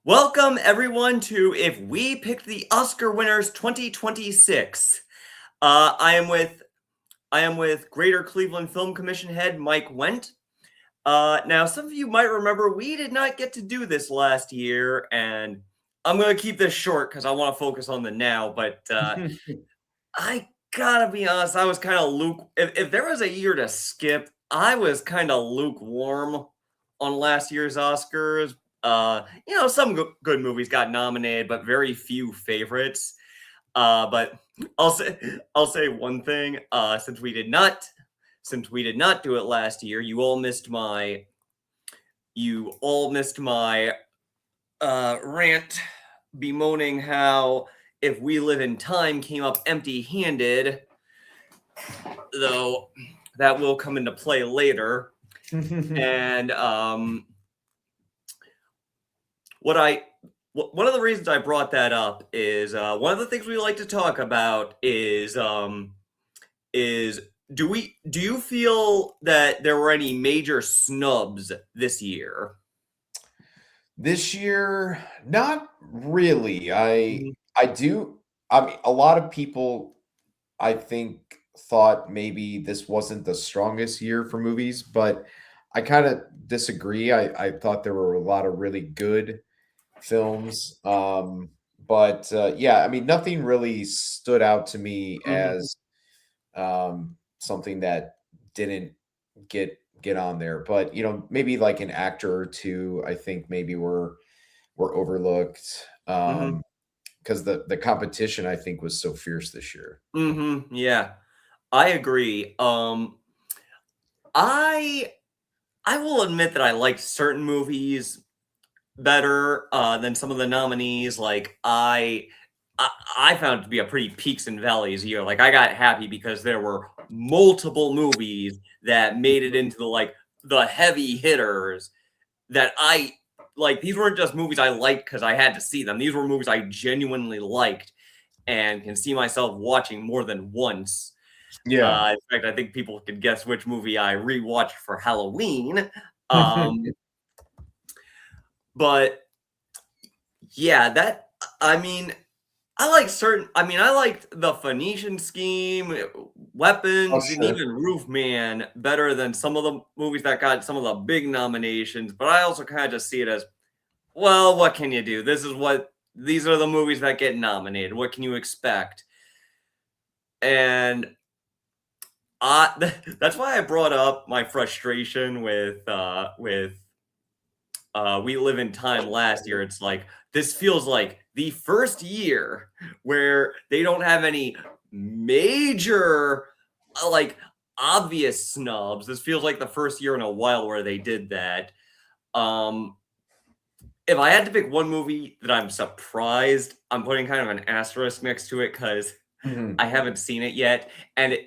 Welcome everyone to If We Picked the Oscar Winners 2026. I am with Greater Cleveland Film Commission head Mike Wendt. Now some of you might remember we did not get to do this last year, and I'm gonna keep this short because I want to focus on the now. But I gotta be honest, I was kind of If there was a year to skip, I was kind of lukewarm on last year's Oscars. Some good movies got nominated, but very few favorites. But I'll say one thing. Since we did not do it last year, you all missed my rant bemoaning how If We Live in Time came up empty-handed, though that will come into play later. And one of the reasons I brought that up is one of the things we like to talk about is do you feel that there were any major snubs this year? This year, not really. I do. I mean, a lot of people, I think, thought maybe this wasn't the strongest year for movies, but I kind of disagree. I thought there were a lot of really good films. But yeah, I mean, nothing really stood out to me Mhm, as something that didn't get on there. But maybe like an actor or two, I think maybe were overlooked. mhm, Because the competition I think was so fierce this year. yeah, I agree. I I will admit that I liked certain movies better than some of the nominees. Like I found it to be a pretty peaks and valleys year. Like I got happy because there were multiple movies that made it into the heavy hitters that I like. These weren't just movies I liked because I had to see them. These were movies I genuinely liked and can see myself watching more than once. Yeah. In fact, I think people could guess which movie I rewatched for Halloween. Um, but yeah, I mean, I liked the Phoenician Scheme, Oh, Weapons, and sure. even Roof Man better than some of the movies that got some of the big nominations. But I also kind of just see it as, well, what can you do? These are the movies that get nominated. What can you expect? And that's why I brought up my frustration with We Live in Time last year. It's like this feels like the first year where they don't have any major like obvious snubs. This feels like the first year in a while where they did that. Um if I had to pick one movie that I'm surprised, I'm putting kind of an asterisk next to it because Mhm. I haven't seen it yet, and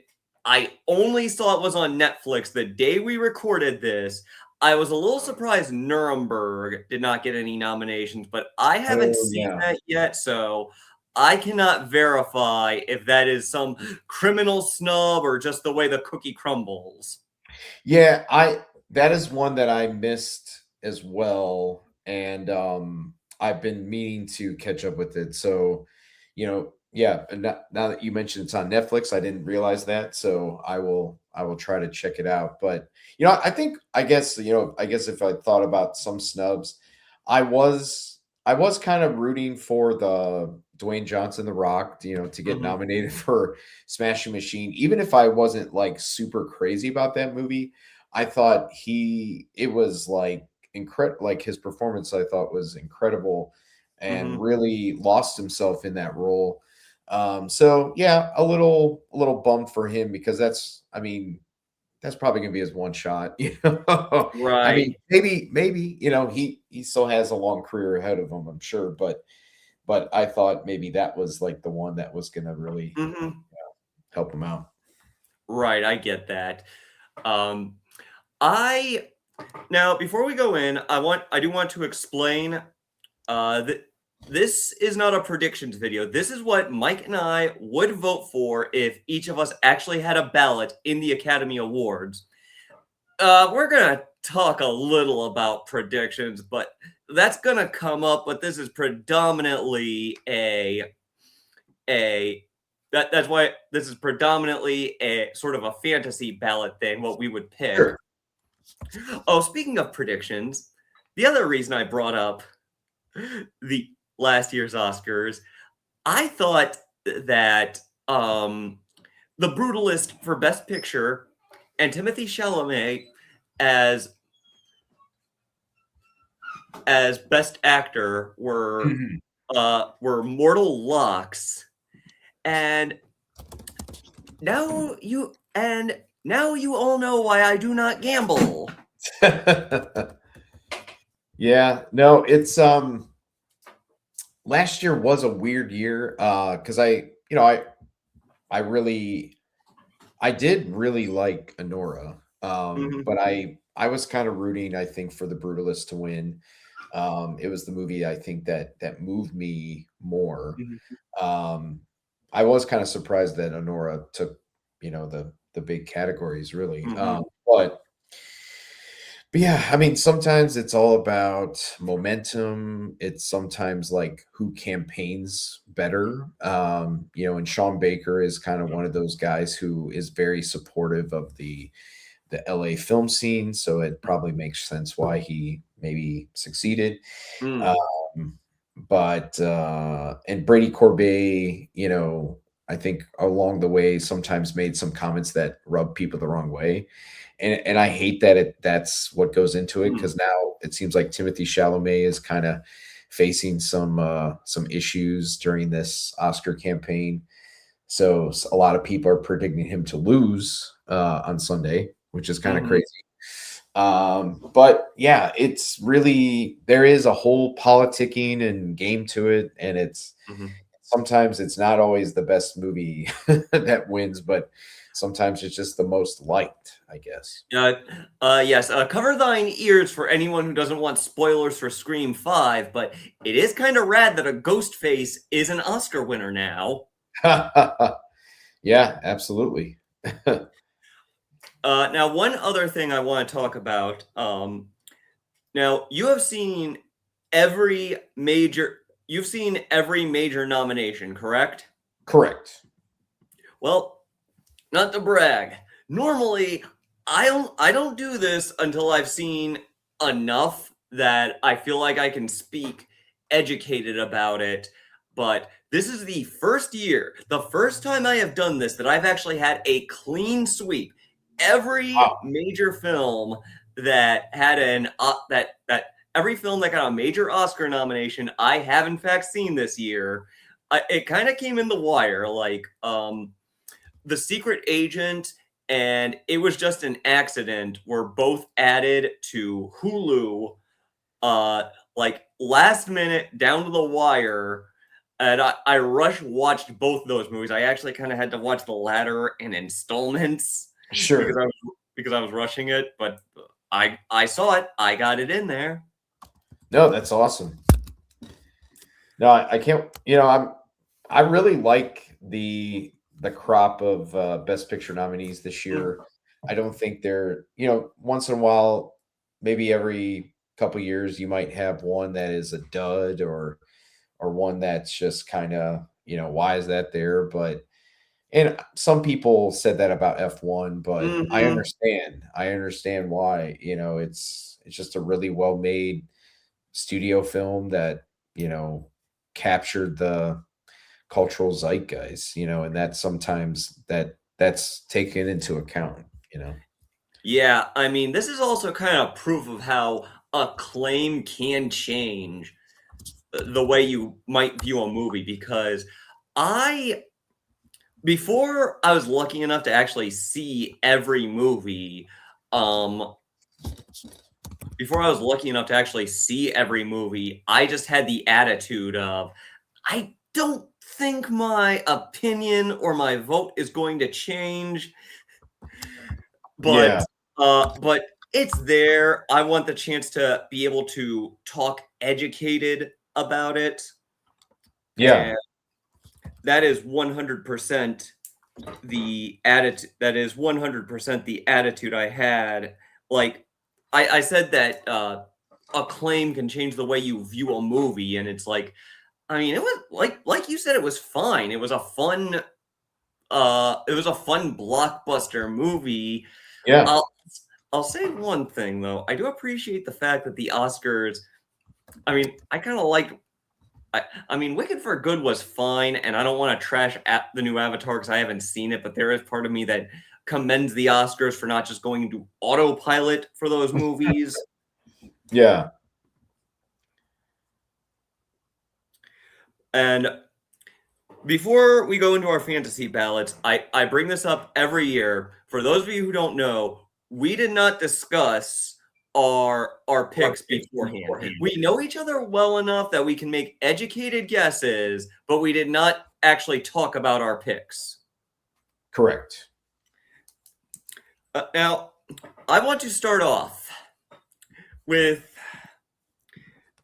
I only saw it was on Netflix the day we recorded this. I was a little surprised Nuremberg did not get any nominations, but I haven't Oh, seen yeah. that yet, so I cannot verify if that is some criminal snub or just the way the cookie crumbles. Yeah, I that is one that I missed as well, and, I've been meaning to catch up with it, so, yeah, and now that you mentioned it's on Netflix, I didn't realize that, so I will try to check it out, but, I guess if I thought about some snubs, I was kind of rooting for the Dwayne Johnson, The Rock, to get Mhm, nominated for Smashing Machine, even if I wasn't like super crazy about that movie. I thought it was like incredible. Like his performance, I thought was incredible, and mhm, really lost himself in that role. So yeah, a little bummed for him because I mean, that's probably gonna be his one shot. I right, mean, maybe he still has a long career ahead of him, I'm sure, but I thought maybe that was like the one that was gonna really mhm, help him out. right, I get that. Um, I Now, before we go in, I do want to explain that this is not a predictions video. This is what Mike and I would vote for if each of us actually had a ballot in the Academy Awards. We're gonna talk a little about predictions, but that's gonna come up, but this is predominantly a that's why this is predominantly a sort of a fantasy ballot thing, what we would pick. Sure. Oh, speaking of predictions, the other reason I brought up the last year's Oscars, I thought that The Brutalist for Best Picture and Timothy Chalamet as Best Actor Mhm. were mortal locks, and now you all know why I do not gamble. Yeah, no, it's last year was a weird year because I really I did really like Honora, Mhm, but I was kind of rooting, I think, for The Brutalist to win. It was the movie I think that moved me more. mhm, Um, I was kind of surprised that Honora took, the big categories really. mhm, But yeah, I mean, sometimes it's all about momentum. It's sometimes like who campaigns better. And Sean Baker is kind of one of those guys who is very supportive of the LA film scene, so it probably makes sense why he maybe succeeded. mm, Um, but and Brady Corbet, I think along the way sometimes made some comments that rub people the wrong way. And I hate that that's what goes into it mm, because now it seems like Timothy Chalamet is kind of facing some issues during this Oscar campaign. So a lot of people are predicting him to lose on Sunday, which is kind of mhm, crazy. But yeah, it's really there is a whole politicking and game to it, and it's mhm. sometimes it's not always the best movie that wins, but sometimes it's just the most liked, I guess. Uh, yes, cover thine ears for anyone who doesn't want spoilers for Scream 5, but it is kind of rad that a ghost face is an Oscar winner now. Yeah, absolutely. Now, one other thing I want to talk about. Now, every major, you've seen every major nomination, correct? Correct. Well, not to brag. Normally, I don't do this until I've seen enough that I feel like I can speak educated about it. But this is the first year, the first time I have done this that I've actually had a clean sweep. Every Wow. major film that had that every film that got a major Oscar nomination, I have in fact seen this year. It kind of came in the wire, like The Secret Agent and It Was Just an Accident were both added to Hulu, uh, like last minute down to the wire. And I rush watched both those movies. I actually kind of had to watch the latter in installments because Sure. I was rushing it, but I saw it. I got it in there. No, that's awesome. No, I can't. I really like the crop of Best Picture nominees this Mm, year. I don't think they're once in a while, maybe every couple years, you might have one that is a dud or one that's just kind of why is that there? But and some people said that about F1, but I mhm. understand. I understand why. It's just a really well made studio film that you know captured the cultural zeitgeist, and that sometimes that's taken into account. Yeah, I mean, this is also kind of proof of how acclaim can change the way you might view a movie because I before I was lucky enough to actually see every movie, um before I was lucky enough to actually see every movie, I just had the attitude of I don't think my opinion or my vote is going to change, but Yeah, but it's there. I want the chance to be able to talk educated about it, yeah, and that is 100% the attitude. That is 100% the attitude I had. Like I said that acclaim can change the way you view a movie, and it's like, I mean, it was like you said, it was fine. It was a fun blockbuster movie. Yeah. I'll say one thing though. I do appreciate the fact that the Oscars. I mean, I kind of liked. I mean, Wicked for Good was fine, and I don't want to trash at the new Avatar because I haven't seen it. But there is part of me that commends the Oscars for not just going into autopilot for those movies. Yeah. And before we go into our fantasy ballots, I bring this up every year. For those of you who don't know, we did not discuss our picks beforehand. We know each other well enough that we can make educated guesses, but we did not actually talk about our picks. Correct. Now, I want to start off with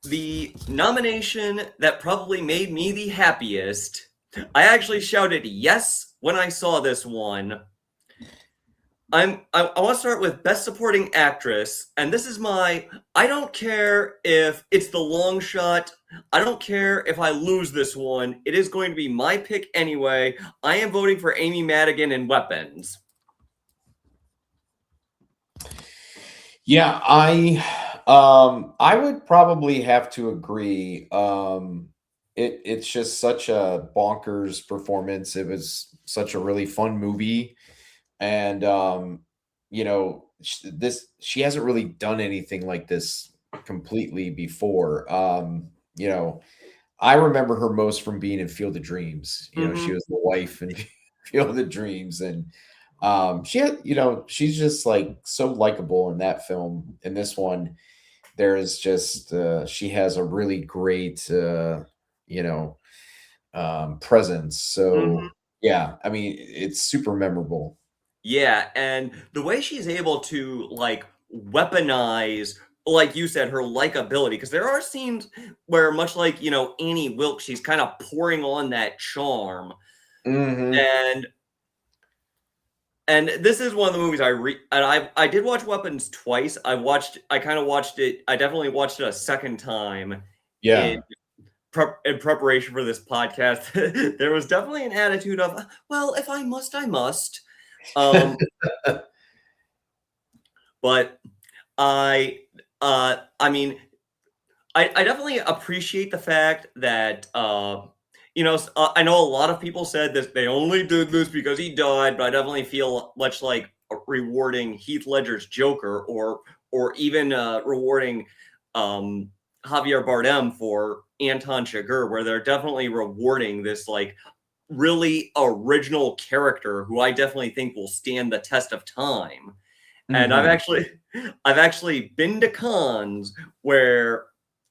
the nomination that probably made me the happiest. I actually shouted yes when I saw this one. I want to start with Best Supporting Actress, and this is I don't care if it's the long shot. I don't care if I lose this one. It is going to be my pick anyway. I am voting for Amy Madigan in Weapons. Yeah, I would probably have to agree. It's just such a bonkers performance. It was such a really fun movie, and she hasn't really done anything like this completely before. I remember her most from being in Field of Dreams. She was the wife in Field of Dreams, and she's just like so likable in that film. In this one, there is just she has a really great presence. So yeah, I mean, it's super memorable. Yeah, and the way she's able to like weaponize, like you said, her likability, because there are scenes where, much like Annie Wilkes, she's kind of pouring on that charm, and this is one of the movies I did watch Weapons twice. I kind of watched it. I definitely watched it a second time. Yeah. In preparation for this podcast. There was definitely an attitude of, well, if I must, I must. But I mean, I definitely appreciate the fact that I know a lot of people said this, they only did this because he died, but I definitely feel much like rewarding Heath Ledger's Joker, or even rewarding Javier Bardem for Anton Chigurh, where they're definitely rewarding this like really original character who I definitely think will stand the test of time. And I've actually been to cons where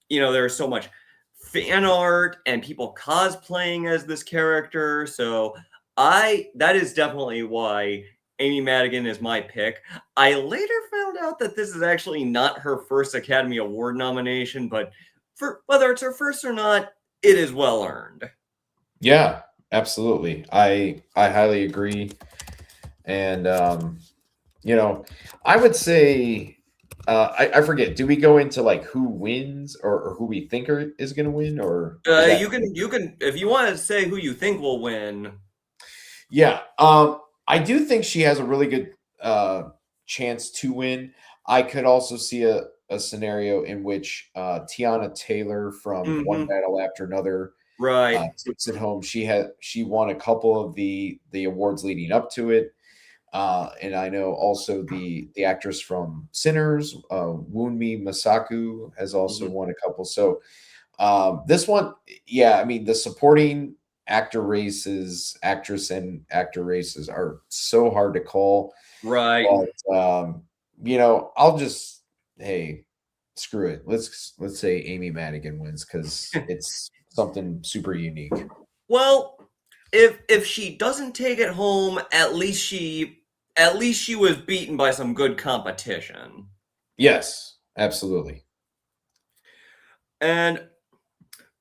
there's so much fan art and people cosplaying as this character. So that is definitely why Amy Madigan is my pick. I later found out that this is actually not her first Academy Award nomination, but for whether it's her first or not, it is well earned. Yeah, absolutely. I highly agree. And I would say I forget. Do we go into like who wins or who we think is going to win, or you can if you want to say who you think will win. Yeah, I do think she has a really good chance to win. I could also see a scenario in which Tiana Taylor from One Battle After Another takes it home. She won a couple of the awards leading up to it. And I know also the actress from Sinners, Wunmi Masaku, has also won a couple. So this one, yeah, I mean, the supporting actress and actor races are so hard to call. Right. But, I'll just, hey, screw it. Let's say Amy Madigan wins because it's something super unique. Well, if she doesn't take it home, at least she was beaten by some good competition. Yes, absolutely. And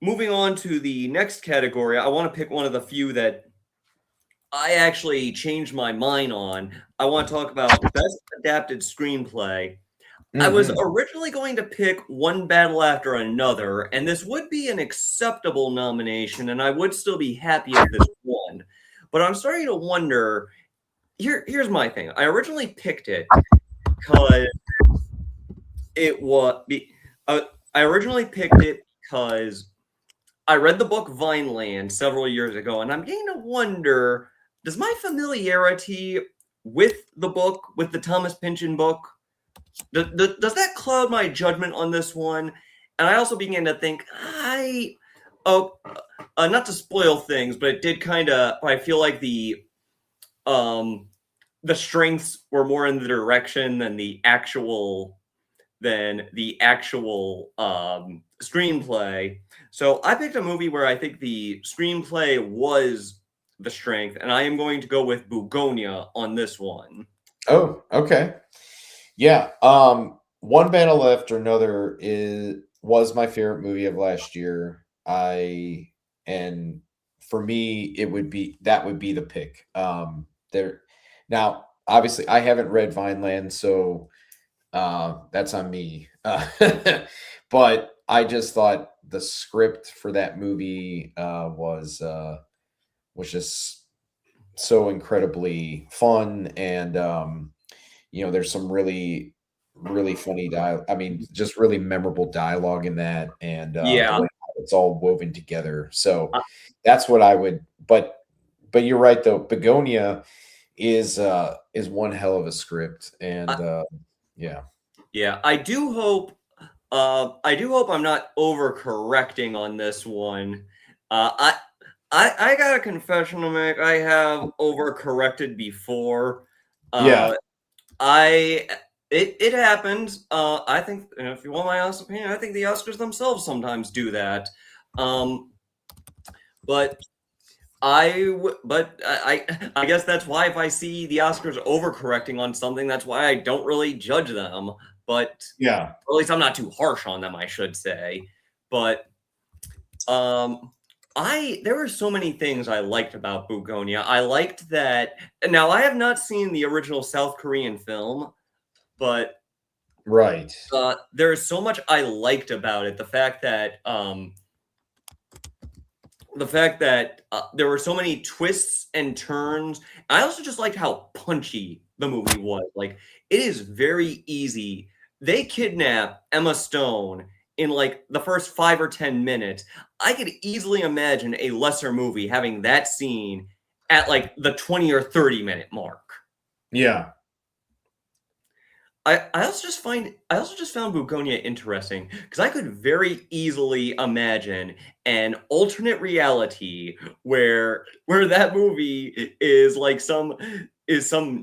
moving on to the next category, I want to pick one of the few that I actually changed my mind on. I want to talk about Best Adapted Screenplay. I was Hmm. originally going to pick One Battle After Another, and this would be an acceptable nomination, and I would still be happy if this won. But I'm starting to wonder. Here's my thing. I originally picked it because it was. Uh, I originally picked it because I read the book Vineland several years ago, and I'm beginning to wonder: does my familiarity with the book, with the Thomas Pynchon book, does that cloud my judgment on this one? And I also began to think, oh, not to spoil things, but it did kind of. I feel like um, the strengths were more in the direction than the actual screenplay. So I picked a movie where I think the screenplay was the strength, and I am going to go with Bugonia on this one. Oh, okay. Yeah. One Battle After Another is was my favorite movie of last year. And for me, that would be the pick. There now, obviously, I haven't read Vineland, so that's on me. But I just thought the script for that movie was just so incredibly fun, and there's some really funny I mean, just really memorable dialogue in that, and the Yeah, way it's all woven together. So that's what I would. But you're right though. Begonia is one hell of a script, and I, yeah, yeah. I do hope I'm not overcorrecting on this one. Uh, I I got a confession to make. I have overcorrected before. yeah, Uh, I it happens. I think, if you want my honest opinion, I think the Oscars themselves sometimes do that. Um, but I guess that's why if I see the Oscars overcorrecting on something, that's why I don't really judge them. But yeah. or at least I'm not too harsh on them, I should say. But um, I there were so many things I liked about Bugonia. I liked that. Now I have not seen the original South Korean film, but Right. there is so much I liked about it. The fact that there were so many twists and turns. I also just liked how punchy the movie was. Like, it is very easy. They kidnap Emma Stone in like the first 5 or 10 minutes. I could easily imagine a lesser movie having that scene at like the 20 or 30 minute mark. Yeah. I also just found Bugonia interesting because I could very easily imagine an alternate reality where that movie is some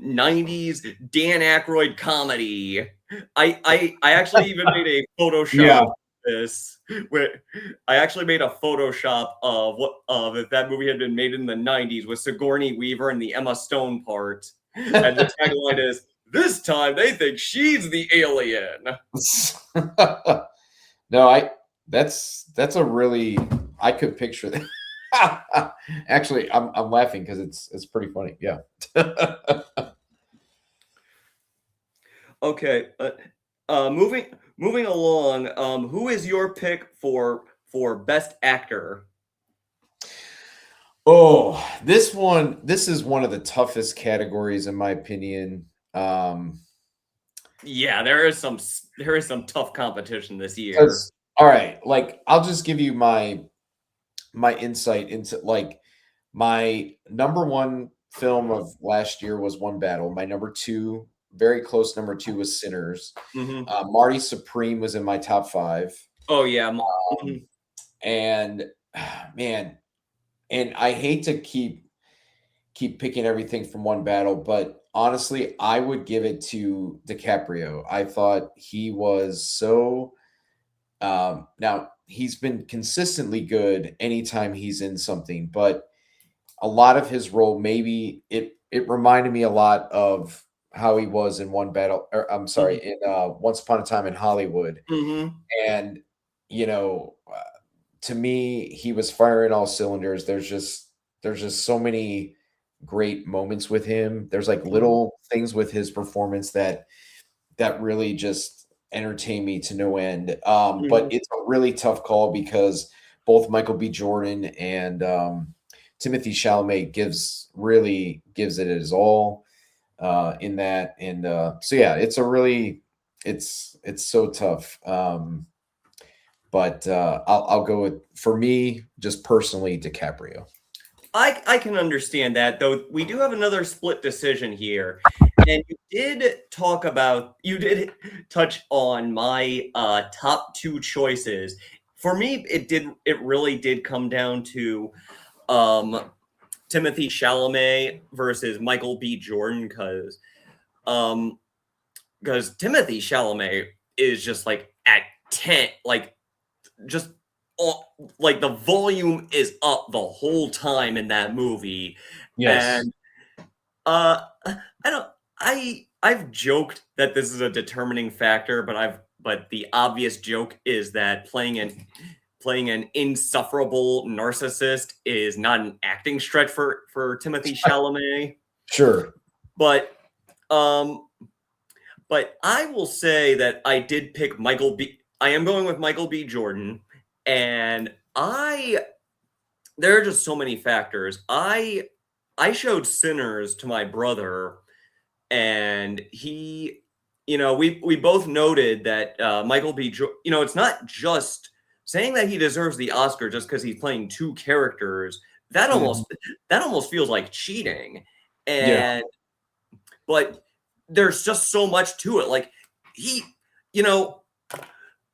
90s Dan Aykroyd comedy. I actually even made a Photoshop Yeah. of this where I actually made a Photoshop of if that movie had been made in the 90s with Sigourney Weaver and the Emma Stone part. And the tagline is, this time they think she's the alien. No, that's a really I could picture that. Actually, I'm laughing because it's pretty funny. Yeah. Okay, moving along. Who is your pick for best actor? Oh, this is one of the toughest categories in my opinion. Yeah, there is some tough competition this year. Because all right, like I'll just give you my insight into like my number one film of last year was One Battle. My number two, very close number two was Sinners. Hmm. Marty Supreme was in my top five. Oh yeah. Um, and man, and I hate to keep picking everything from One Battle, but honestly, I would give it to DiCaprio. I thought he was so now he's been consistently good anytime he's in something, but a lot of his role maybe it reminded me a lot of how he was in One Battle or I'm sorry, in Once Upon a Time in Hollywood. Hmm. And you know, to me he was firing all cylinders. There's just so many great moments with him. There's like Hmm. little things with his performance that really just entertain me to no end. But Mhm. it's a really tough call because both Michael B. Jordan and Timothy Chalamet gives it his all in that. And so yeah, it's a really it's so tough. But I'll go with, for me, just personally, DiCaprio. I can understand that, though we do have another split decision here. And you did touch on my top two choices. For me, it really did come down to um, Timothy Chalamet versus Michael B. Jordan, um, because Timothy Chalamet is just like at 10, like just like the volume is up the whole time in that movie. Yes. And I don't I've joked that this is a determining factor, but the obvious joke is that playing an insufferable narcissist is not an acting stretch for Timothy Chalamet. Sure. But um but I will say that I am going with Michael B. Jordan, and I there are just so many factors. I showed Sinners to my brother, and we both noted that it's not just saying that he deserves the Oscar just because he's playing two characters. That Mhm. almost feels like cheating, Yeah. and but there's just so much to it. Like he, you know,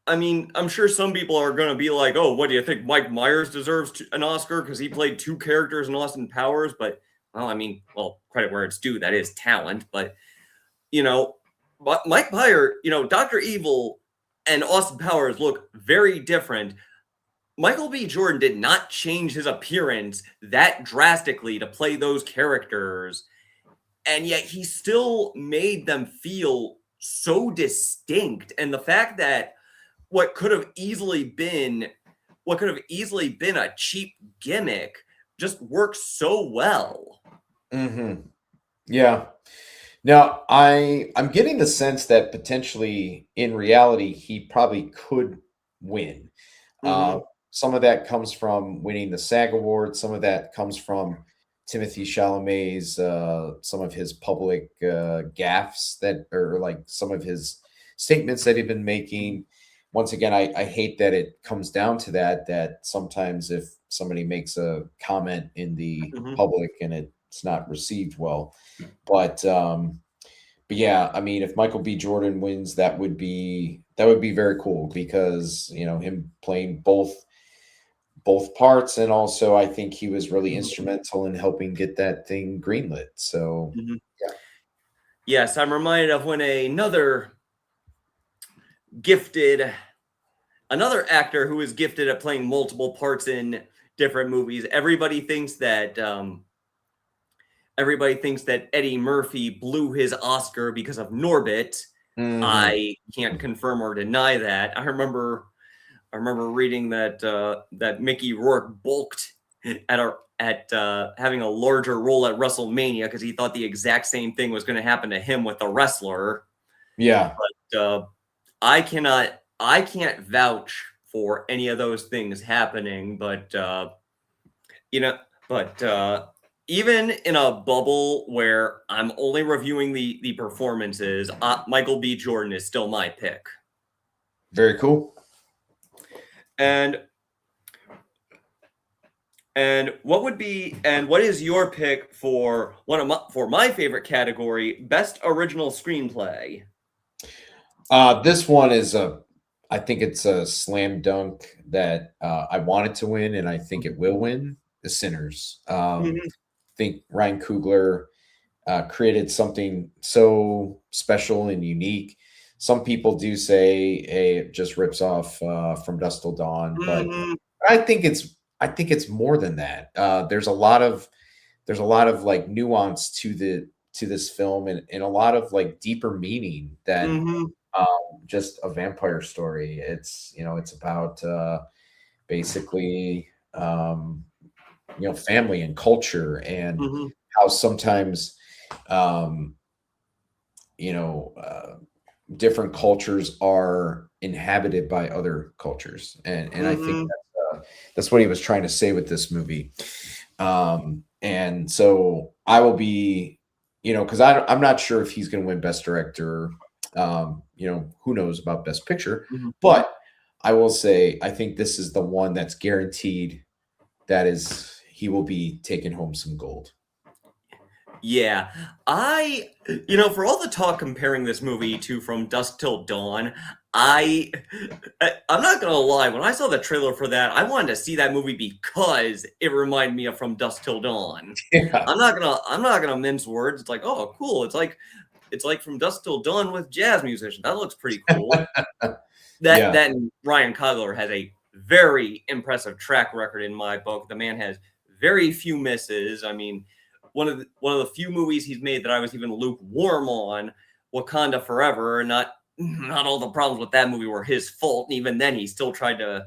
I mean, I'm sure some people are going to be like, "Oh, what do you think? Mike Myers deserves an Oscar because he played two characters in Austin Powers?" But well, I mean, well, credit where it's due. That is talent. But you know, Mike Myers, Doctor Evil and Austin Powers look very different. Michael B. Jordan did not change his appearance that drastically to play those characters, and yet he still made them feel so distinct. And the fact that what could have easily been what could have easily been a cheap gimmick just works so well. Mhm. Yeah. Now, I'm getting the sense that potentially, in reality, he probably could win. Uh, Hmm. some of that comes from winning the SAG Award. Some of that comes from Timothy Chalamet's some of his public gaffes that, or like some of his statements that he'd been making. Once again, I hate that it comes down to that. That sometimes if somebody makes a comment in the Hmm. public and it's not received well, but but yeah, I mean, if Michael B. Jordan wins, that would be very cool because him playing both parts, and also I think he was really instrumental in helping get that thing greenlit. So Hmm. yeah. Yes, I'm reminded of when gifted another actor who is gifted at playing multiple parts in different movies. Everybody thinks that Eddie Murphy blew his Oscar because of Norbit. Hmm. I can't confirm or deny that. I remember reading that Mickey Rourke bulked at having a larger role at WrestleMania because he thought the exact same thing was going to happen to him with the wrestler. Yeah. Uh, I can't vouch for any of those things happening, you know, but even in a bubble where I'm only reviewing the performances, Michael B. Jordan is still my pick. Very cool. And what is your pick for for my favorite category, best original screenplay? This one is I think it's a slam dunk that I wanted to win, and I think it will win. The Sinners. Mhm, I think Ryan Coogler created something so special and unique. Some people do say, "Hey, it just rips off From Dusk Till Dawn," but mhm, I think it's more than that. There's a lot of like nuance to this film, and a lot of like deeper meaning than mhm, just a vampire story. It's about basically family and culture, and how sometimes um, you know, uh, different cultures are inhabited by other cultures, and I think Mhm. that's what he was trying to say with this movie. And so I will be, because I'm not sure if he's going to win Best Director. Who knows about Best Picture, Mhm. but I will say I think this is the one that's guaranteed that is he will be taking home some gold. Yeah. For all the talk comparing this movie to From Dusk Till Dawn, I, I'm not gonna lie, when I saw the trailer for that, I wanted to see that movie because it reminded me of From Dusk Till Dawn. Yeah, I'm not gonna mince words. It's like, oh, cool. It's like From Dusk Till Dawn with jazz musicians. That looks pretty cool. That yeah, that and Ryan Coogler has a very impressive track record in my book. The man has very few misses. I mean, one of the few movies he's made that I was even lukewarm on, Wakanda Forever. And not all the problems with that movie were his fault. And even then, he still tried to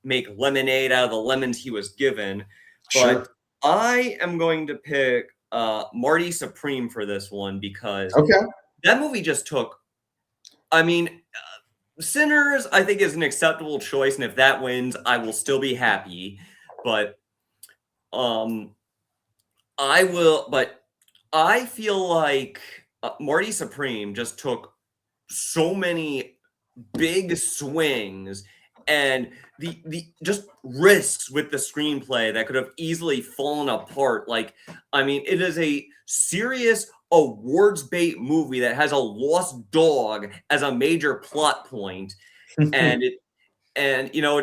make lemonade out of the lemons he was given. But sure, I am going to pick Marty Supreme for this one because okay. that movie just took. I mean, Sinners, I think, is an acceptable choice, and if that wins, I will still be happy. But um, I feel like Marty Supreme just took so many big swings and the just risks with the screenplay that could have easily fallen apart. Like, I mean, it is a serious awards bait movie that has a lost dog as a major plot point, and it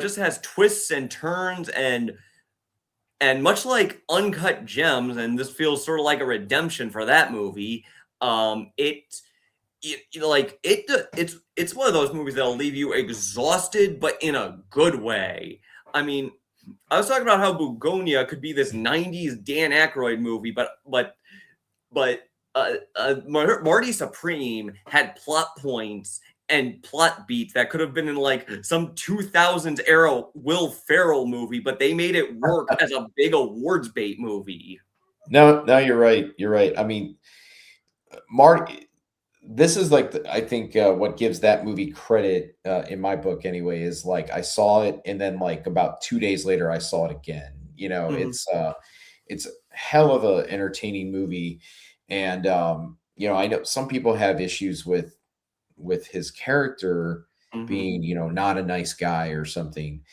just has twists and turns and much like Uncut Gems, and this feels sort of like a redemption for that movie. It's one of those movies that'll leave you exhausted, but in a good way. I mean, I was talking about how Bugonia could be this '90s Dan Aykroyd movie, but Marty Supreme had plot points and plot beats that could have been in like some 2000s era Will Ferrell movie, but they made it work as a big awards bait movie. No, no, you're right. You're right. I mean, Marty, this is like I think what gives that movie credit in my book anyway is like I saw it and then like about 2 days later I saw it again. Mhm, It's hell of a entertaining movie, and I know some people have issues with his character mhm, being not a nice guy or something.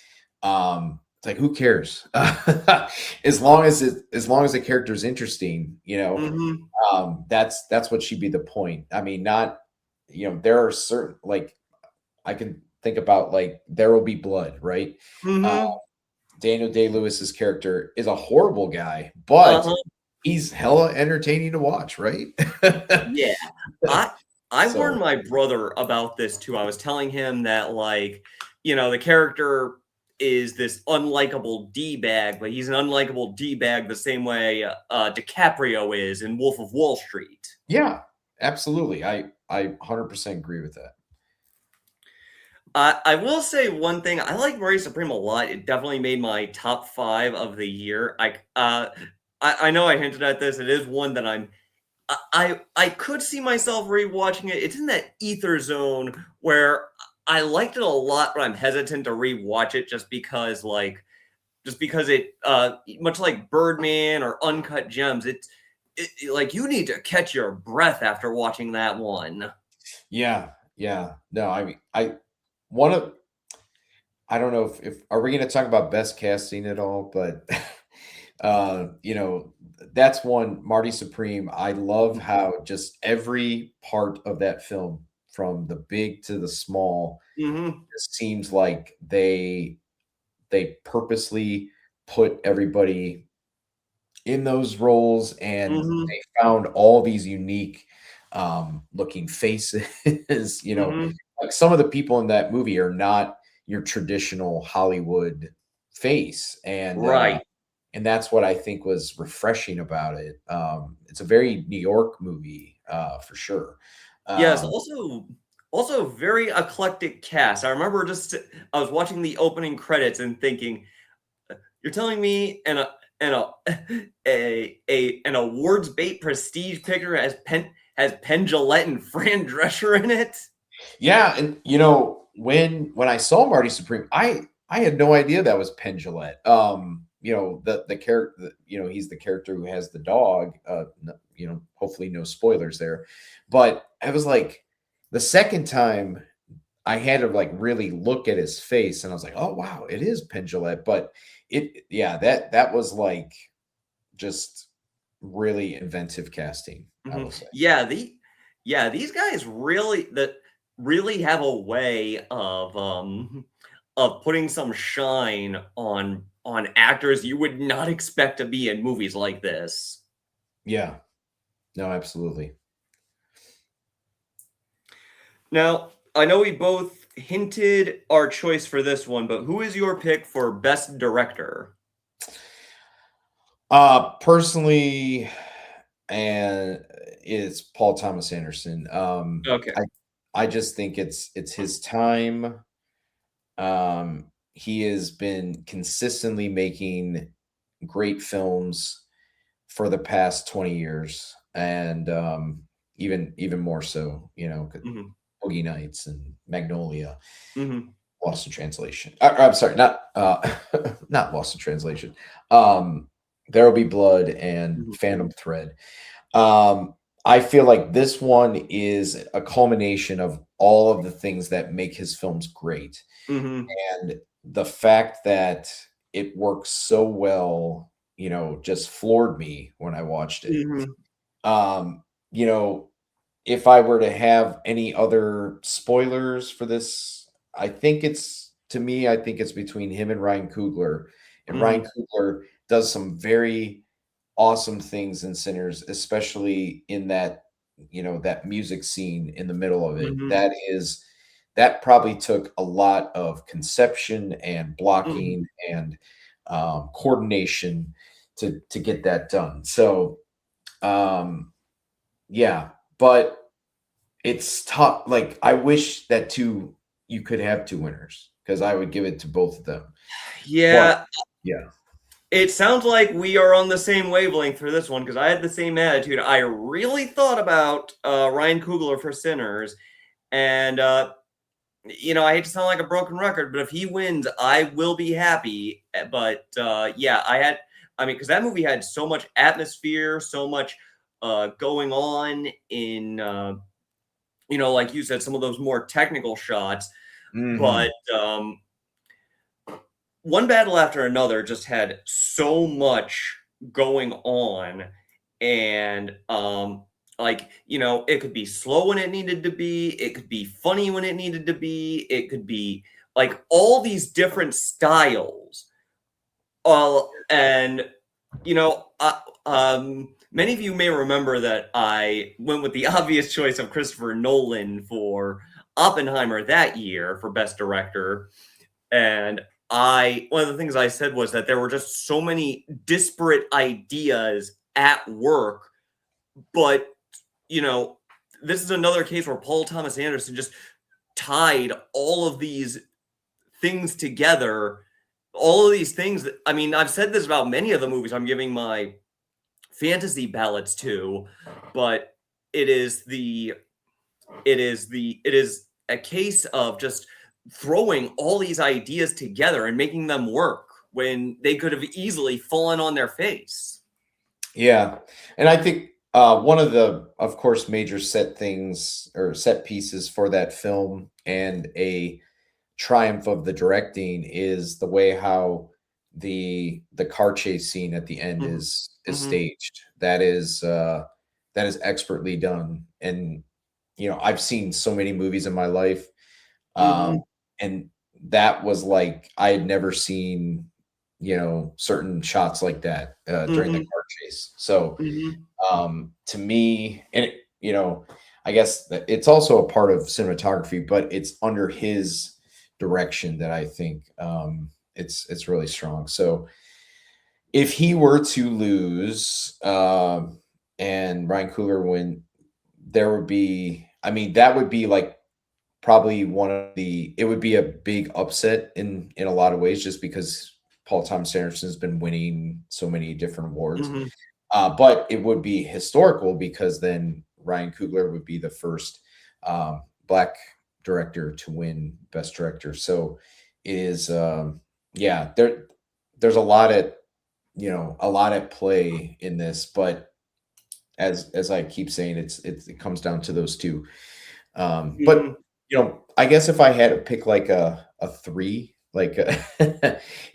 It's like who cares? As long as the character is interesting, mhm, that's what should be the point. I mean, not there are certain like I can think about like There Will Be Blood, right? Uh, mhm, Daniel Day Lewis's character is a horrible guy, but uh-huh. he's hella entertaining to watch, right? Yeah. I I warned So my brother about this too. I was telling him that the character is this unlikable D-bag, but he's an unlikable D-bag the same way DiCaprio is in Wolf of Wall Street. yeah, absolutely. I 100% agree with that. I will say one thing. I like Murray Supreme a lot. It definitely made my top 5 of the year. I know I hinted at this. It is one that I could see myself rewatching it. It's in that ether zone where I liked it a lot, but I'm hesitant to rewatch it just because it much like Birdman or Uncut Gems, like you need to catch your breath after watching that one. Yeah, yeah. No, I mean, one of I don't know if are we going to talk about best casting at all, but that's one Marty Supreme. I love how just every part of that film, from the big to the small, Mhm. just seems like they purposely put everybody in those roles, and Mhm. they found all these unique looking faces. Mhm. Like some of the people in that movie are not your traditional Hollywood face, Right. and that's what I think was refreshing about it. It's a very New York movie, for sure. Yes, Um, also very eclectic cast. I was watching the opening credits and thinking, you're telling me and a an awards bait prestige picture has Penn Jillette and Fran Drescher in it? Yeah, and when I saw Marty Supreme, I had no idea that was Penn Jillette. The character, he's the character who has the dog. Hopefully no spoilers there, but I was like, the second time I had to like really look at his face, and I was like, oh wow, it is Penn Jillette. But yeah, that was like just really inventive casting, I will say. Yeah, these guys really have a way of putting some shine on actors you would not expect to be in movies like this. Yeah, no, absolutely. Now, I know we both hinted our choice for this one, but who is your pick for best director? Personally, and it's Paul Thomas Anderson. Okay. I just think it's his time. He has been consistently making great films for the past 20 years, and even more so, Mhm. Boogie Nights and Magnolia, Mhm. Lost in Translation. I'm sorry, not not Lost in Translation. There Will Be Blood and Mhm. Phantom Thread. Um, I feel like this one is a culmination of all of the things that make his films great. Mhm. And the fact that it works so well, just floored me when I watched it. Mhm. Um, you know, if I were to have any other spoilers for this, I think it's between him and Ryan Coogler. And Ryan Mhm. Coogler does some very awesome things in Sinners, especially in that music scene in the middle of it. Mhm. That probably took a lot of conception and Mhm. blocking and coordination to get that done. So um, yeah, but it's tough. Like, I wish that you could have two winners because I would give it to both of them. But Yeah, yeah. it sounds like we are on the same wavelength for this one because I had the same attitude. I really thought about Ryan Coogler for Sinners, and I hate to sound like a broken record, but if he wins, I will be happy. But yeah, because that movie had so much atmosphere, so much going on in, like you said, some of those more technical shots. But Mhm. one battle after another just had so much going on, and it could be slow when it needed to be, it could be funny when it needed to be, it could be like all these different styles. And many of you may remember that I went with the obvious choice of Christopher Nolan for Oppenheimer that year for best director. And one of the things I said was that there were just so many disparate ideas at work, but you know, this is another case where Paul Thomas Anderson just tied all of these things together. All of these things that, I mean, I've said this about many of the movies I'm giving my fantasy ballots to, but it is the it is a case of just throwing all these ideas together and making them work when they could have easily fallen on their face. Yeah. And I think one of the, of course, major set things or set pieces for that film and a triumph of the directing is the way how the car chase scene at the end Mhm, is mhm, staged. That is expertly done. And I've seen so many movies in my life, mhm, and that was like I had never seen certain shots like that during the mhm, car chase. So mhm. to me, I guess that it's also a part of cinematography, but it's under his direction that I think it's really strong. So if he were to lose and Ryan Coogler win, there would be, I mean, that would be like probably it would be a big upset in a lot of ways, just because Paul Thomas Anderson's been winning so many different awards. Mhm. But it would be historical because then Ryan Coogler would be the first black director to win Best Director. So it is, yeah, there's a lot at a lot at play in this, but as I keep saying, it comes down to those two. But Mhm. I guess if I had to pick like a three, like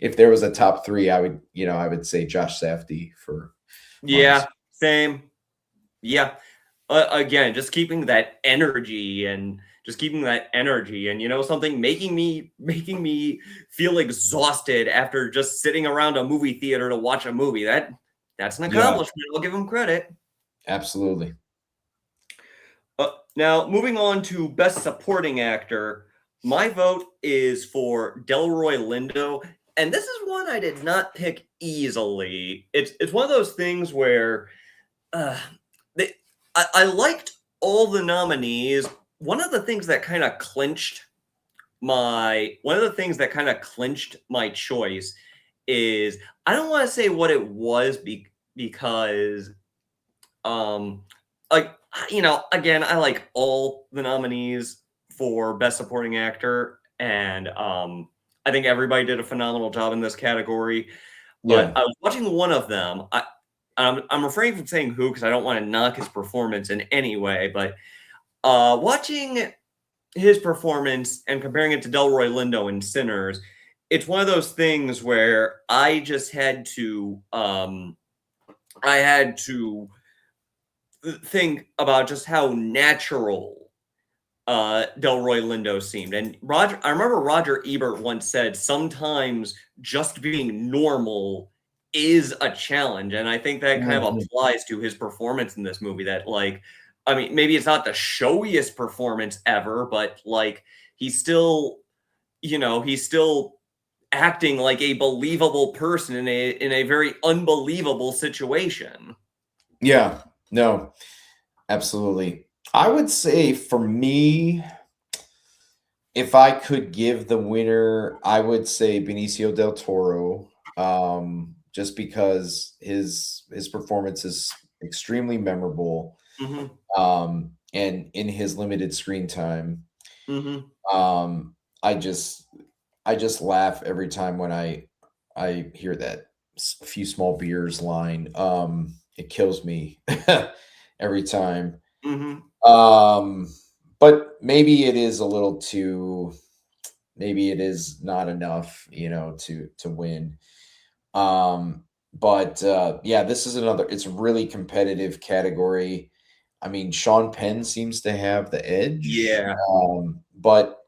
if there was a top three, I would say Josh Safdie for mine. Yeah, same. Yeah. Again, just keeping that energy and just keeping that energy and something making me feel exhausted after just sitting around a movie theater to watch a movie. That's an Yeah, accomplishment. I'll give him credit. absolutely. Now, moving on to Best Supporting Actor, my vote is for Delroy Lindo, and this is one I did not pick easily. It's one of those things where uh, they, I liked all the nominees. One of the things that kind of clinched my choice is I don't want to say what it was because um like again, I like all the nominees for Best Supporting Actor, and I think everybody did a phenomenal job in this category. But Yeah, I was watching one of them. I'm refraining from saying who because I don't want to knock his performance in any way, but watching his performance and comparing it to Delroy Lindo in Sinners, it's one of those things where I had to think about just how natural Delroy Lindo seemed. And I remember Roger Ebert once said, sometimes just being normal is a challenge. And I think that kind of mhm. applies to his performance in this movie. That, like, I mean, maybe it's not the showiest performance ever, but like, he's still, he's still acting like a believable person in a very unbelievable situation. Yeah, no, absolutely. I would say for me, if I could give the winner, I would say Benicio del Toro, just because his performance is extremely memorable, Hmm. and in his limited screen time, Hmm. um, I just I just laugh every time when I hear that few small beers line. It kills me every time. Hmm. Um, but maybe it is a little too maybe it is not enough, to win. But yeah, this is another it's a really competitive category. I mean, Sean Penn seems to have the edge. Yeah. But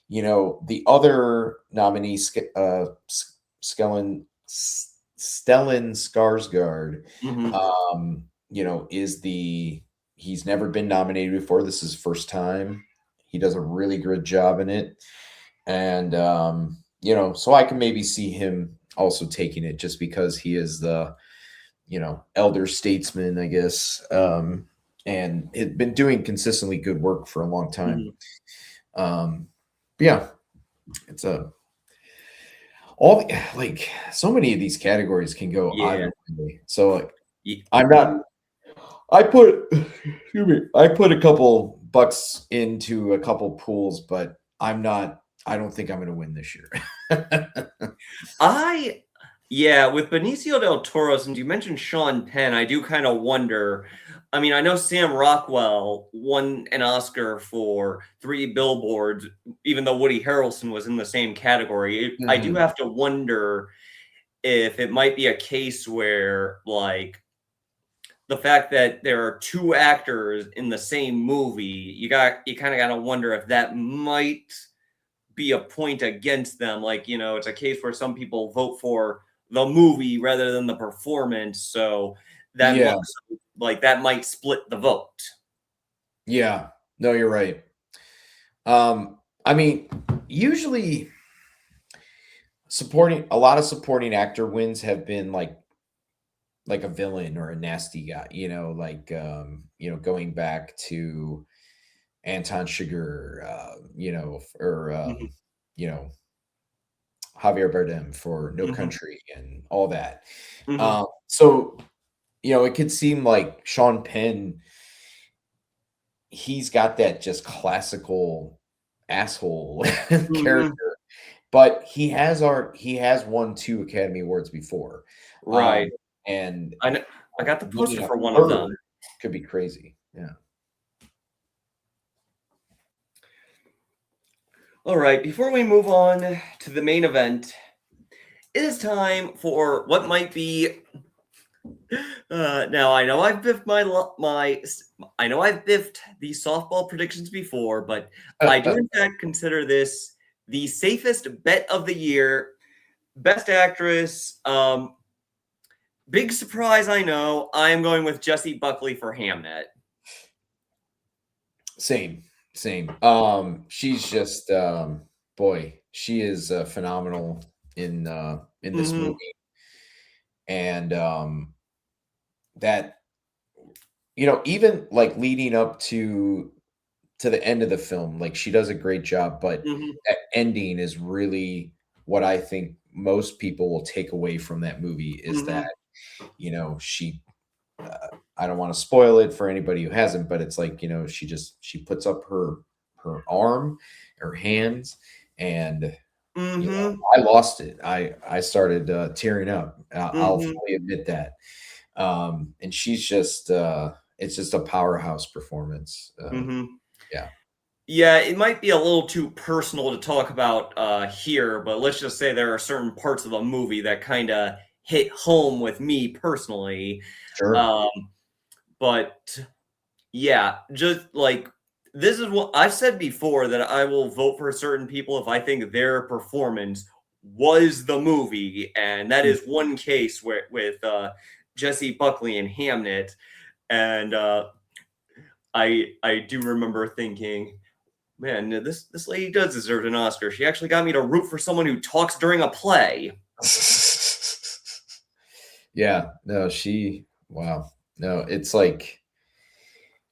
the other nominee, Stellan Skarsgård, Hmm. is he's never been nominated before. This is his first time. He does a really good job in it. And so I can maybe see him also taking it just because he is the, elder statesman, I guess. And had been doing consistently good work for a long time. Hmm. Um, but yeah, it's a all like so many of these categories can go Yeah. either way. So like Ye I'm not I put excuse me, I put a couple bucks into a couple pools, but I don't think I'm gonna win this year. I yeah, with Benicio del Toro, since you mentioned Sean Penn, I do kind of wonder. I mean, I know Sam Rockwell won an Oscar for Three Billboards, even though Woody Harrelson was in the same category. I do Mhm. have to wonder if it might be a case where, like, the fact that there are two actors in the same movie, you kind of got to wonder if that might be a point against them. Like, it's a case where some people vote for the movie rather than the performance. So that Yeah, might, that might split the vote. yeah. No, you're right. I mean, usually supporting a lot of supporting actor wins have been like a villain or a nasty guy, going back to Anton Chigurh, or Mhm, you know, Javier Bardem for No mhm, Country and all that. mhm, So it could seem like Sean Penn, he's got that just classical. asshole Mhm. character, but he has won 2 Academy Awards before, Right. and I kn I got the winning poster a for one of them. 3rd could be crazy. Yeah. Alright, before we move on to the main event, it is time for what might be now I know I've biffed I know I've biffed the softball predictions before, but I do in fact consider this the safest bet of the year. Best actress, big surprise, I know. I am going with Jessie Buckley for Hamnet. Same, same. She's just, boy, she is, phenomenal in this Mhm, movie, and, that even, like, leading up to the end of the film, like, she does a great job, but mhm, that ending is really what I think most people will take away from that movie is that, mhm, she I don't want to spoil it for anybody who hasn't, but it's like, she puts up her arm, her hands, and mhm, I lost it. I started tearing up. I'll mhm, fully admit that. And she's just it's just a powerhouse performance. mhm. Yeah, Yeah, it might be a little too personal to talk about here, but let's just say there are certain parts of the movie that kind of hit home with me personally. sure. Um, but yeah, just like this is what I've said before that I will vote for certain people if I think their performance was the movie, and that Mm. is one case where with Jesse Buckley and Hamnet, and I do remember thinking, man, this lady does deserve an Oscar. She actually got me to root for someone who talks during a play. Yeah, no, wow. No, it's like,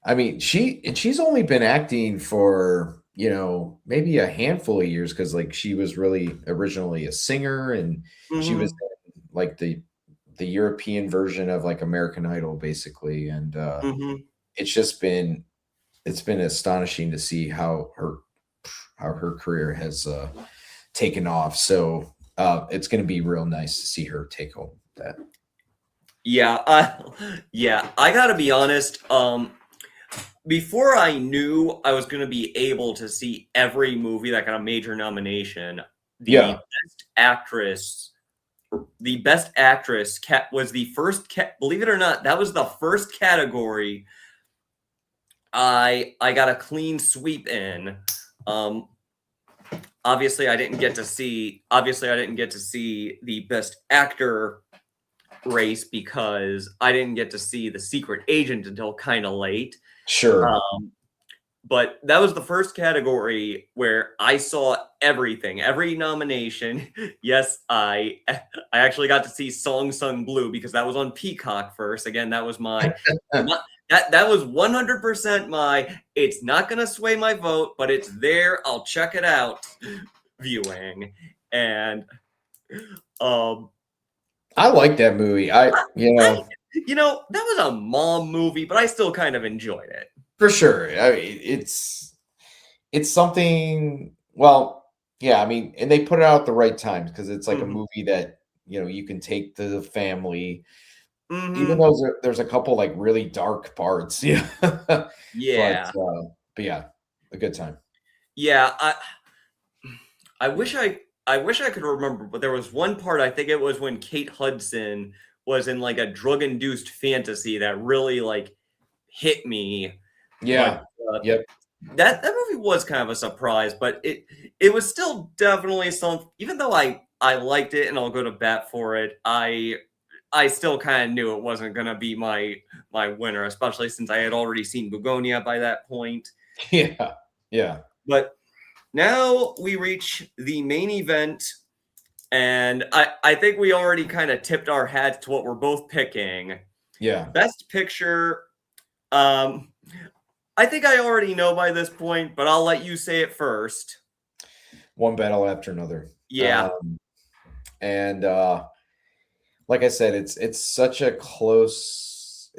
I mean, she's only been acting for, maybe a handful of years because like she was really originally a singer and she was Hmm. in like the European version of like American Idol basically. And Hmm. it's just it's been astonishing to see how her career has taken off. So it's gonna be real nice to see her take home that. Yeah, I gotta be honest. Before I knew I was gonna be able to see every movie that got a major nomination, Yeah, best actress, the best actress was the first believe it or not, that was the first category I got a clean sweep in. Um, obviously I didn't get to see the best actor race because I didn't get to see The Secret Agent until kind of late. sure. Um, but that was the first category where I saw everything, every nomination. Yes, I actually got to see Song Sung Blue because that was on Peacock first. Again, that was my not that was 100% my it's not going to sway my vote, but it's there. I'll check it out viewing. And um I like that movie. I, I that was a mom movie, but I still kind of enjoyed it. For sure. I mean, it's something. Well, yeah. I mean, and they put it out at the right times because it's like a Mhm. movie that you can take to the family, even Mhm. though there's a couple like really dark parts. Yeah, Yeah. but yeah, a good time. Yeah, I wish I wish I could remember, but there was one part, I think it was when Kate Hudson was in like a drug-induced fantasy that really like hit me. But Yeah. uh, Yep. that movie was kind of a surprise, but it was still definitely some even though I liked it and I'll go to bat for it, I still kind of knew it wasn't gonna be my winner, especially since I had already seen Begonia by that point. Yeah. Yeah. But now we reach the main event, and I think we already kind of tipped our hats to what we're both picking. Yeah. Best Picture. Um, I think I already know by this point, but I'll let you say it first. One battle after another. Yeah. And like I said, it's so close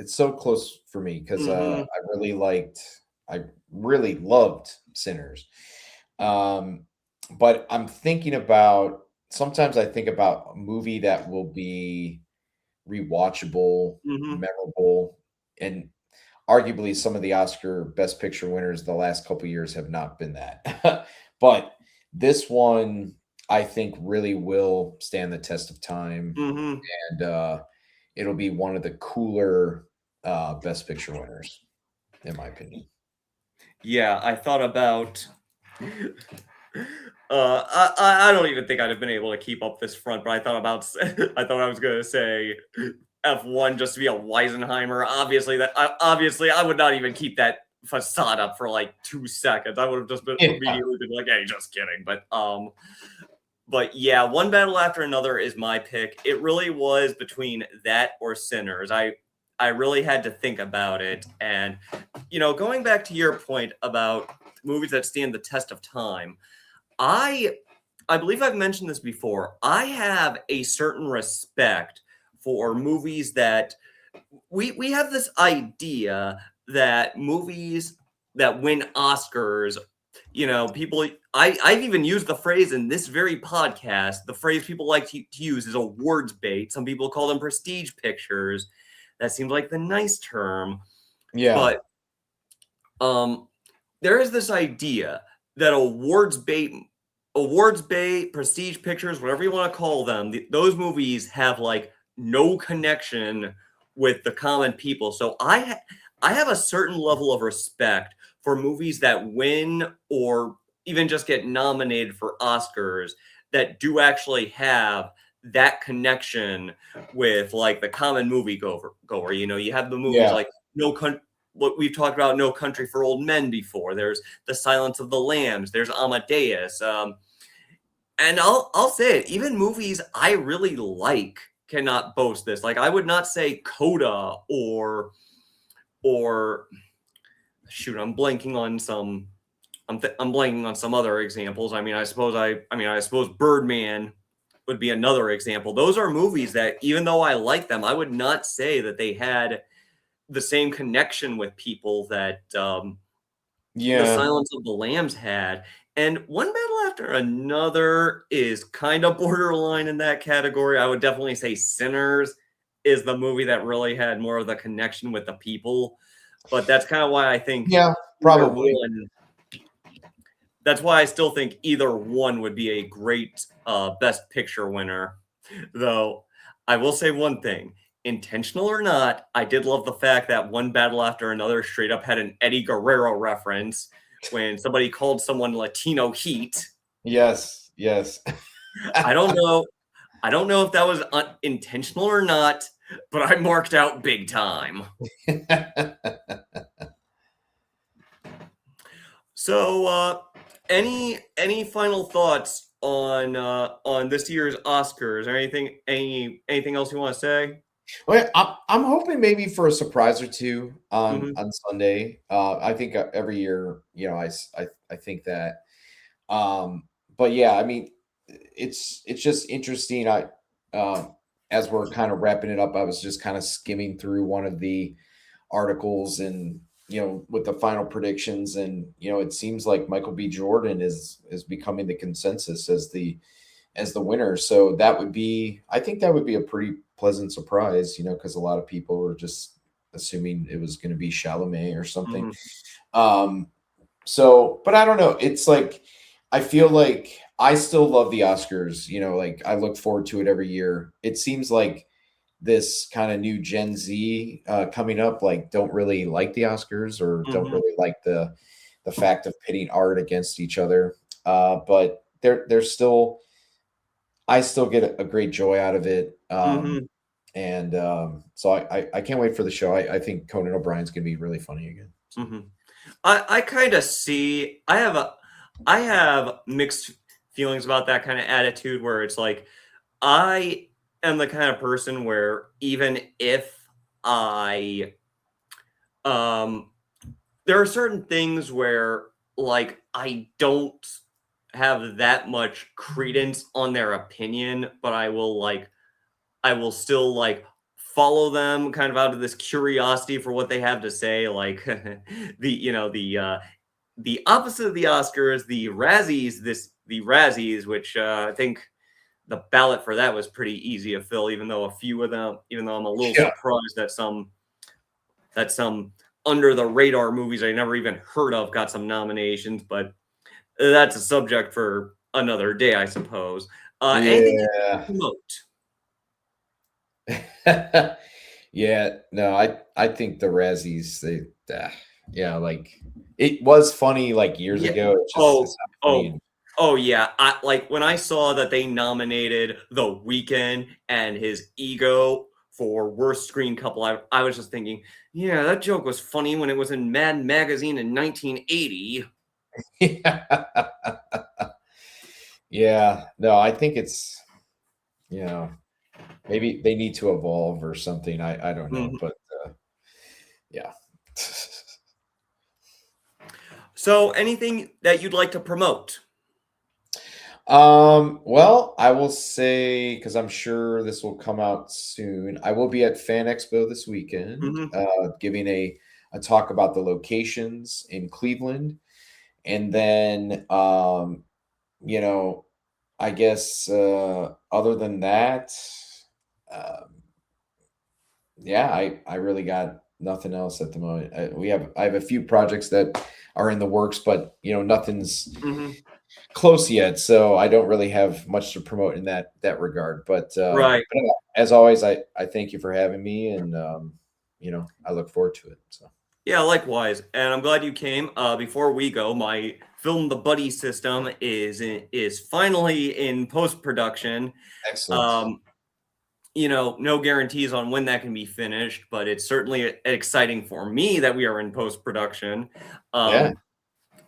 for me because Mm-hmm. I really loved Sinners. Um, but I'm thinking about sometimes I think about a movie that will be rewatchable, Mhm. memorable, and arguably some of the Oscar Best Picture winners the last couple years have not been that. But this one I think really will stand the test of time, Mhm. and it'll be one of the cooler Best Picture winners, in my opinion. Yeah, I thought about I don't even think I'd have been able to keep up this front, but I thought about I thought I was gonna say F1 just to be a Weisenheimer. Obviously I would not even keep that facade up for like 2 seconds. I would have just been Yeah. immediately been like, "Hey, just kidding." But yeah, One Battle After Another is my pick. It really was between that or Sinners. I really had to think about it, and going back to your point about movies that stand the test of time, I I believe I've mentioned this before. I have a certain respect for movies that we have this idea that movies that win Oscars, people I've even used the phrase in this very podcast. The phrase people like to use is awards bait. Some people call them prestige pictures. That seems like the nice term, Yeah. but um there is this idea that awards bait, prestige pictures, whatever you want to call them, those movies have like no connection with the common people. So I have a certain level of respect for movies that win or even just get nominated for Oscars that do actually have that connection with like the common movie goer. You have the movies Yeah. like No Country, what we've talked about, No Country for Old Men before. There's The Silence of the Lambs. There's Amadeus. And I'll say it. Even movies I really like cannot boast this. Like I would not say Coda or shoot. I'm blanking on some other examples. I suppose Birdman would be another example. Those are movies that even though I like them, I would not say that they had the same connection with people that The Yeah. Silence of the Lambs had. And One Battle After Another is kind of borderline in that category. I would definitely say Sinners is the movie that really had more of the connection with the people. But that's kind of why I think Yeah, either probably. one, that's why I still think either one would be a great Best Picture winner. Though I will say one thing, intentional or not, I did love the fact that One Battle After Another straight up had an Eddie Guerrero reference when somebody called someone Latino Heat. Yes, yes. I don't know. I don't know if that was intentional or not, but I marked out big time. So, any final thoughts on this year's Oscars or anything else you want to say? Well, I'm hoping maybe for a surprise or two Hmm. on Sunday. I think every year, I think that. But yeah, I mean, it's just interesting. As we're kind of wrapping it up, I was just kind of skimming through one of the articles and with the final predictions, and it seems like Michael B. Jordan is becoming the consensus as the winner. So I think that would be a pretty pleasant surprise, because a lot of people were just assuming it was going to be Chalamet or something. Hmm. Um, so, but I don't know. It's like I feel like I still love the Oscars. Like I look forward to it every year. It seems like this kind of new Gen Z coming up, like don't really like the Oscars or don't Hmm. really like the fact of pitting art against each other. But they're still I still get a great joy out of it. Hmm. And so I can't wait for the show. I think Conan O'Brien's gonna be really funny again. So. Hmm. I kind of see. I have mixed feelings about that kind of attitude where it's like I am the kind of person where even if I um there are certain things where like I don't have that much credence on their opinion, but I will still like follow them kind of out of this curiosity for what they have to say, like the the opposite of the Oscars, the Razzies, which I think the ballot for that was pretty easy to fill, even though I'm a little Yeah. surprised that some under the radar movies I never even heard of got some nominations, but that's a subject for another day, I suppose. Anything you Yeah. promote? Yeah, no, I think the Razzies, yeah, like it was funny like years Yeah. ago. It's Oh, not oh, funny. oh yeah. I like when I saw that they nominated The Weeknd and his ego for worst screen couple. I was just thinking, yeah, that joke was funny when it was in Mad Magazine in 1980. Yeah. Yeah, no, I think it's, you know, maybe they need to evolve or something. I don't know, Mhm. but yeah. So, anything that you'd like to promote? Well, I will say because I'm sure this will come out soon. I will be at Fan Expo this weekend, Mhm. giving a talk about the locations in Cleveland, and then you know, I guess other than that, um, yeah, I really got nothing else at the moment. I have a few projects that are in the works, but nothing's Mhm. close yet, so I don't really have much to promote in that regard. Right. But as always, I thank you for having me, and I look forward to it. So Yeah, likewise. And I'm glad you came. Before we go, my film The Buddy System is finally in post-production. excellent. Um, no guarantees on when that can be finished, but it's certainly exciting for me that we are in post-production. Yeah, Um,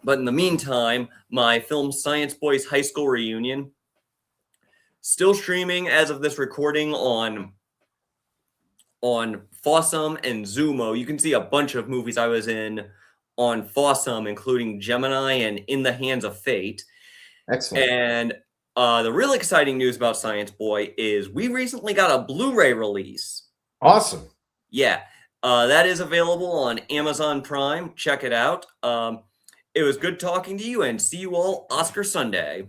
but in the meantime, my film Science Boys High School Reunion still streaming as of this recording on Fossum and Zumo. You can see a bunch of movies I was in on Fossum, including Gemini and In the Hands of Fate. excellent. And the real exciting news about Science Boy is we recently got a Blu-ray release. Awesome. Yeah, that is available on Amazon Prime. Check it out. It was good talking to you, and see you all Oscar Sunday.